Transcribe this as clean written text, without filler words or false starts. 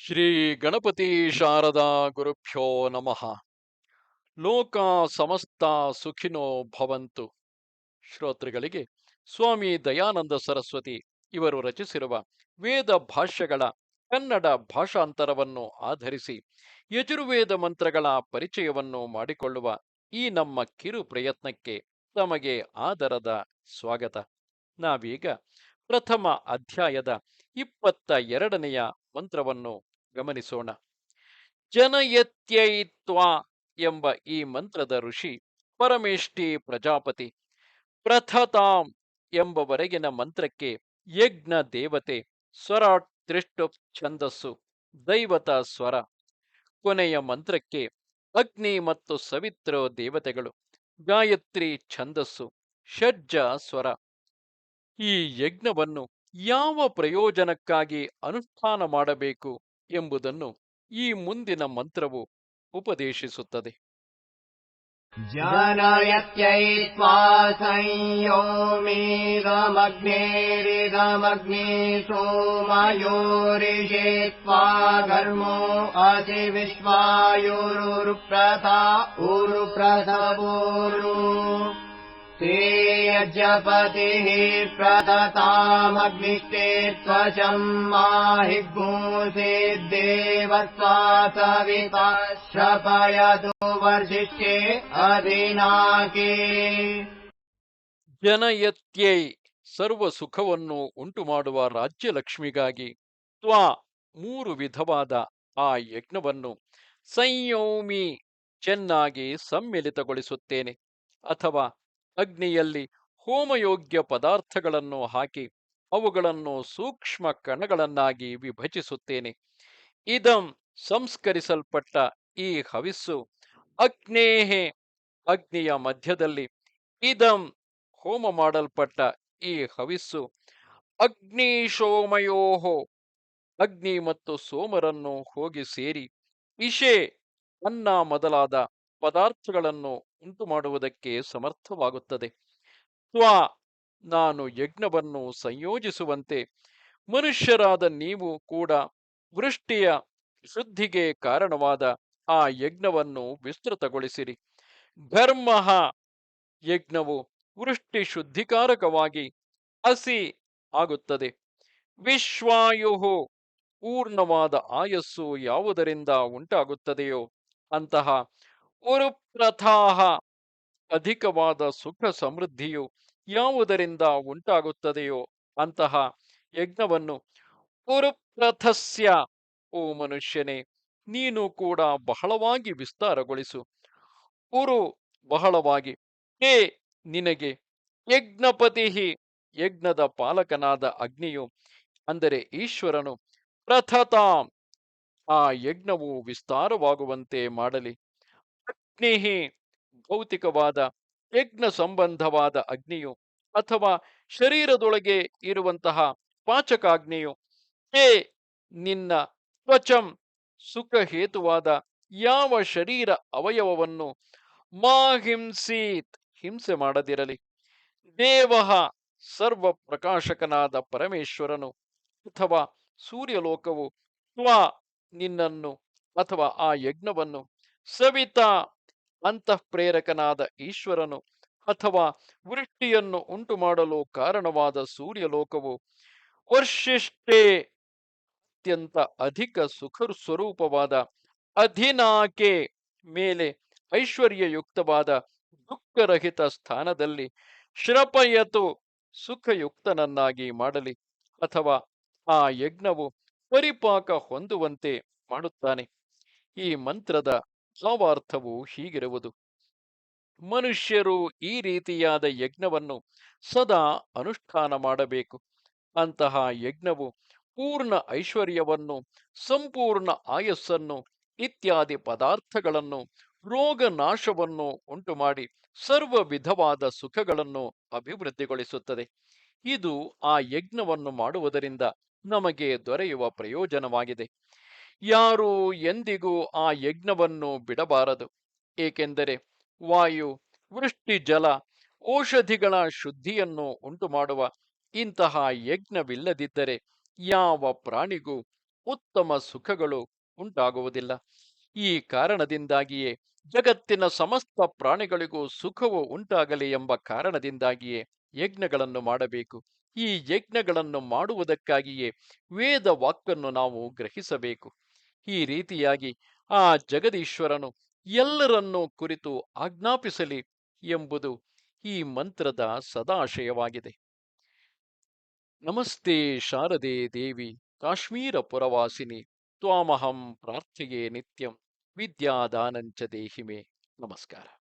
ಶ್ರೀ ಗಣಪತಿ ಶಾರದಾ ಗುರುಭ್ಯೋ ನಮಃ. ಲೋಕ ಸಮಸ್ತ ಸುಖಿನೋ ಭವಂತು. ಶ್ರೋತೃಗಳಿಗೆ ಸ್ವಾಮಿ ದಯಾನಂದ ಸರಸ್ವತಿ ಇವರು ರಚಿಸಿರುವ ವೇದ ಭಾಷ್ಯಗಳ ಕನ್ನಡ ಭಾಷಾಂತರವನ್ನು ಆಧರಿಸಿ ಯಜುರ್ವೇದ ಮಂತ್ರಗಳ ಪರಿಚಯವನ್ನು ಮಾಡಿಕೊಳ್ಳುವ ಈ ನಮ್ಮ ಕಿರು ಪ್ರಯತ್ನಕ್ಕೆ ತಮಗೆ ಆದರದ ಸ್ವಾಗತ. ನಾವೀಗ ಪ್ರಥಮ ಅಧ್ಯಾಯದ 22ನೆಯ ಮಂತ್ರವನ್ನು ಗಮನಿಸೋಣ. ಜನಯತ್ಯೈತ್ವಾ ಎಂಬ ಈ ಮಂತ್ರದ ಋಷಿ ಪರಮೇಷ್ಠಿ ಪ್ರಜಾಪತಿ. ಪ್ರಥತಾಂ ಎಂಬವರೆಗಿನ ಮಂತ್ರಕ್ಕೆ ಯಜ್ಞ ದೇವತೆ ಸ್ವರಾಟ್ ತ್ರಿಷ್ಟು ಛಂದಸ್ಸು ದೈವತ ಸ್ವರ. ಕೊನೆಯ ಮಂತ್ರಕ್ಕೆ ಅಗ್ನಿ ಮತ್ತು ಸವಿತ್ರ ದೇವತೆಗಳು ಗಾಯತ್ರಿ ಛಂದಸ್ಸು ಷಡ್ಜ ಸ್ವರ. ಈ ಯಜ್ಞವನ್ನು ಯಾವ ಪ್ರಯೋಜನಕ್ಕಾಗಿ ಅನುಷ್ಠಾನ ಮಾಡಬೇಕು ಎಂಬುದನ್ನು ಈ ಮುಂದಿನ ಮಂತ್ರವು ಉಪದೇಶಿಸುತ್ತದೆ. ಜನಯತ್ಯೈತ್ವಾ ಸಂಯೋಮೀಗಮಗ್ನೇರಿಗಮಗ್ನೇ ಸೋಮಯೋರಿಷೇತ್ವಾ ಘರ್ಮೋ ಅಸಿ ವಿಶ್ವಾಯುರುಪ್ರಥಾ ಉರುಪ್ರಥವೋರು ते यज्ञपतिः प्रदतामग्निष्टे त्वचं माहिग्मूसेद्देवत्वा सविता श्रपयतु वर्षिष्ठे अधिनाके. ಜನಯತ್ಯೈ ಸರ್ವ ಸುಖವನ್ನು ಉಂಟು ಮಾಡುವ ರಾಜ್ಯಲಕ್ಷ್ಮಿಗಾಗಿ ತ್ವಾ ಮೂರು ವಿಧವಾದ ಆ ಯಜ್ಞವನ್ನು ಸಂಯೋಮಿ ಚೆನ್ನಾಗಿ ಸಮ್ಮಿಲಿತಗೊಳಿಸುತ್ತೇನೆ, ಅಥವಾ ಅಗ್ನಿಯಲ್ಲಿ ಹೋಮಯೋಗ್ಯ ಪದಾರ್ಥಗಳನ್ನು ಹಾಕಿ ಅವುಗಳನ್ನು ಸೂಕ್ಷ್ಮ ಕಣಗಳನ್ನಾಗಿ ವಿಭಜಿಸುತ್ತೇನೆ. ಇದಂ ಸಂಸ್ಕರಿಸಲ್ಪಟ್ಟ ಈ ಹವಿಸ್ಸು ಅಗ್ನೇಹೆ ಅಗ್ನಿಯ ಮಧ್ಯದಲ್ಲಿ, ಇದಂ ಹೋಮ ಮಾಡಲ್ಪಟ್ಟ ಈ ಹವಿಸ್ಸು ಅಗ್ನಿಶೋಮಯೋಹೋ ಅಗ್ನಿ ಮತ್ತು ಸೋಮರನ್ನು ಹೋಗಿ ಸೇರಿ ಇಶೆ ಅನ್ನ ಮೊದಲಾದ ಪದಾರ್ಥಗಳನ್ನು ಉಂಟು ಮಾಡುವುದಕ್ಕೆ ಸಮರ್ಥವಾಗುತ್ತದೆ. ತ್ವಾ ನಾನು ಯಜ್ಞವನ್ನು ಸಂಯೋಜಿಸುವಂತೆ ಮನುಷ್ಯರಾದ ನೀವು ಕೂಡ ವೃಷ್ಟಿಯ ಶುದ್ಧಿಗೆ ಕಾರಣವಾದ ಆ ಯಜ್ಞವನ್ನು ವಿಸ್ತೃತಗೊಳಿಸಿರಿ. ಘರ್ಮಃ ಯಜ್ಞವು ವೃಷ್ಟಿ ಶುದ್ಧಿಕಾರಕವಾಗಿ ಹಸಿ ಆಗುತ್ತದೆ. ವಿಶ್ವಾಯುಹು ಪೂರ್ಣವಾದ ಆಯಸ್ಸು ಯಾವುದರಿಂದ ಉಂಟಾಗುತ್ತದೆಯೋ ಅಂತಹ ಉರುಪ್ರಥಾಹ ಅಧಿಕವಾದ ಸುಖ ಸಮೃದ್ಧಿಯು ಯಾವುದರಿಂದ ಉಂಟಾಗುತ್ತದೆಯೋ ಅಂತಹ ಯಜ್ಞವನ್ನು ಉರುಪ್ರಥಸ್ಯ ಓ ಮನುಷ್ಯನೇ ನೀನು ಕೂಡ ಬಹಳವಾಗಿ ವಿಸ್ತಾರಗೊಳಿಸು. ಉರು ಬಹಳವಾಗಿ, ಹೇ ನಿನಗೆ ಯಜ್ಞಪತಿ ಯಜ್ಞದ ಪಾಲಕನಾದ ಅಗ್ನಿಯು ಅಂದರೆ ಈಶ್ವರನು ಪ್ರಥತಾಂ ಆ ಯಜ್ಞವು ವಿಸ್ತಾರವಾಗುವಂತೆ ಮಾಡಲಿ. ಅಗ್ನಿಹಿ ಭೌತಿಕವಾದ ಯಜ್ಞ ಸಂಬಂಧವಾದ ಅಗ್ನಿಯು ಅಥವಾ ಶರೀರದೊಳಗೆ ಇರುವಂತಹ ಪಾಚಕಾಗ್ನಿಯು ಹೇ ನಿನ್ನ ತ್ವಚಂ ಸುಖಹೇತುವಾದ ಯಾವ ಶರೀರ ಅವಯವವನ್ನು ಮಾಹಿಂಸೀತ್ ಹಿಂಸೆ ಮಾಡದಿರಲಿ. ದೇವಃ ಸರ್ವ ಪ್ರಕಾಶಕನಾದ ಪರಮೇಶ್ವರನು ಅಥವಾ ಸೂರ್ಯಲೋಕವು ತ್ವಾ ನಿನ್ನನ್ನು ಅಥವಾ ಆ ಯಜ್ಞವನ್ನು, ಸವಿತಾ ಅಂತಃಪ್ರೇರಕನಾದ ಈಶ್ವರನು ಅಥವಾ ವೃಷ್ಟಿಯನ್ನು ಉಂಟು ಮಾಡಲು ಕಾರಣವಾದ ಸೂರ್ಯಲೋಕವು, ವರ್ಷಿಷ್ಠೇ ಅತ್ಯಂತ ಅಧಿಕ ಸುಖ ಸ್ವರೂಪವಾದ ಅಧಿನಾಕೆ ಮೇಲೆ ಐಶ್ವರ್ಯಯುಕ್ತವಾದ ದುಃಖರಹಿತ ಸ್ಥಾನದಲ್ಲಿ ಶ್ರಪಯತು ಸುಖಯುಕ್ತನನ್ನಾಗಿ ಮಾಡಲಿ, ಅಥವಾ ಆ ಯಜ್ಞವು ಪರಿಪಾಕ ಹೊಂದುವಂತೆ ಮಾಡುತ್ತಾನೆ. ಈ ಮಂತ್ರದ ಭಾವಾರ್ಥವು ಹೀಗಿರುವುದು: ಮನುಷ್ಯರು ಈ ರೀತಿಯಾದ ಯಜ್ಞವನ್ನು ಸದಾ ಅನುಷ್ಠಾನ ಮಾಡಬೇಕು. ಅಂತಹ ಯಜ್ಞವು ಪೂರ್ಣ ಐಶ್ವರ್ಯವನ್ನು, ಸಂಪೂರ್ಣ ಆಯಸ್ಸನ್ನು ಇತ್ಯಾದಿ ಪದಾರ್ಥಗಳನ್ನು, ರೋಗ ನಾಶವನ್ನು ಉಂಟುಮಾಡಿ ಸರ್ವ ವಿಧವಾದ ಸುಖಗಳನ್ನು ಅಭಿವೃದ್ಧಿಗೊಳಿಸುತ್ತದೆ. ಇದು ಆ ಯಜ್ಞವನ್ನು ಮಾಡುವುದರಿಂದ ನಮಗೆ ದೊರೆಯುವ ಪ್ರಯೋಜನವಾಗಿದೆ. ಯಾರು ಎಂದಿಗೂ ಆ ಯಜ್ಞವನ್ನು ಬಿಡಬಾರದು, ಏಕೆಂದರೆ ವಾಯು, ವೃಷ್ಟಿ, ಜಲ, ಔಷಧಿಗಳ ಶುದ್ಧಿಯನ್ನು ಉಂಟುಮಾಡುವ ಇಂತಹ ಯಜ್ಞವಿಲ್ಲದಿದ್ದರೆ ಯಾವ ಪ್ರಾಣಿಗೂ ಉತ್ತಮ ಸುಖಗಳು ಉಂಟಾಗುವುದಿಲ್ಲ. ಈ ಕಾರಣದಿಂದಾಗಿಯೇ ಜಗತ್ತಿನ ಸಮಸ್ತ ಪ್ರಾಣಿಗಳಿಗೂ ಸುಖವು ಉಂಟಾಗಲಿ ಎಂಬ ಕಾರಣದಿಂದಾಗಿಯೇ ಯಜ್ಞಗಳನ್ನು ಮಾಡಬೇಕು. ಈ ಯಜ್ಞಗಳನ್ನು ಮಾಡುವುದಕ್ಕಾಗಿಯೇ ವೇದ ವಾಕ್ಕನ್ನು ನಾವು ಗ್ರಹಿಸಬೇಕು. ಈ ರೀತಿಯಾಗಿ ಆ ಜಗದೀಶ್ವರನು ಎಲ್ಲರನ್ನೂ ಕುರಿತು ಆಜ್ಞಾಪಿಸಲಿ ಎಂಬುದು ಈ ಮಂತ್ರದ ಸದಾಶಯವಾಗಿದೆ. ನಮಸ್ತೆ ಶಾರದೆ ದೇವಿ ಕಾಶ್ಮೀರ ಪುರವಾಸಿನಿ ತ್ವಾಮಹಂ ಪ್ರಾರ್ಥೆಯೇ ನಿತ್ಯಂ ವಿದ್ಯಾದಾನಂಚ ದೇಹಿಮೆ. ನಮಸ್ಕಾರ.